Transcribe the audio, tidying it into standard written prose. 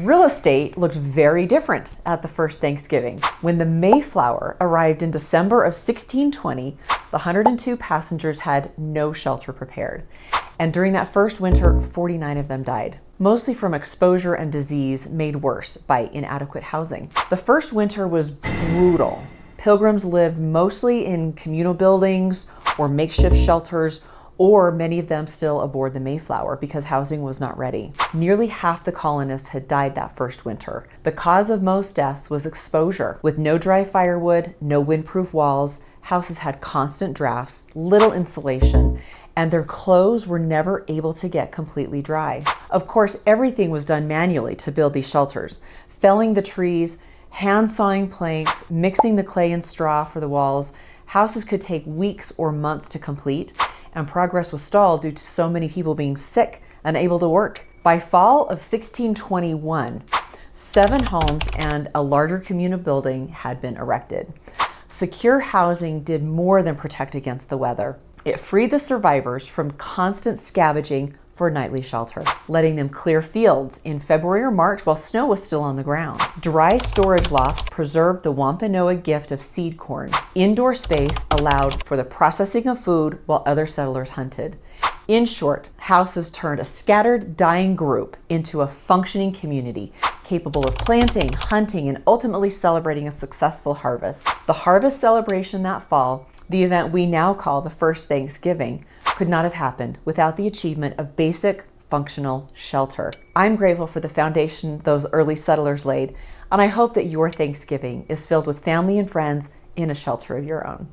Real estate looked very different at the first Thanksgiving. When the Mayflower arrived in December of 1620, the 102 passengers had no shelter prepared. And during that first winter, 49 of them died, mostly from exposure and disease made worse by inadequate housing. The first winter was brutal. Pilgrims lived mostly in communal buildings or makeshift shelters, or many of them still aboard the Mayflower because housing was not ready. Nearly half the colonists had died that first winter. The cause of most deaths was exposure. With no dry firewood, no windproof walls, houses had constant drafts, little insulation, and their clothes were never able to get completely dry. Of course, everything was done manually to build these shelters. Felling the trees, hand sawing planks, mixing the clay and straw for the walls. Houses could take weeks or months to complete, and progress was stalled due to so many people being sick and unable to work. By fall of 1621, 7 homes and a larger communal building had been erected. Secure housing did more than protect against the weather. It freed the survivors from constant scavenging for nightly shelter, letting them clear fields in February or March while snow was still on the ground. Dry storage lofts preserved the Wampanoag gift of seed corn. Indoor space allowed for the processing of food while other settlers hunted. In short, houses turned a scattered, dying group into a functioning community, capable of planting, hunting, and ultimately celebrating a successful harvest. The harvest celebration that fall, the event we now call the first Thanksgiving, could not have happened without the achievement of basic functional shelter. I'm grateful for the foundation those early settlers laid, and I hope that your Thanksgiving is filled with family and friends in a shelter of your own.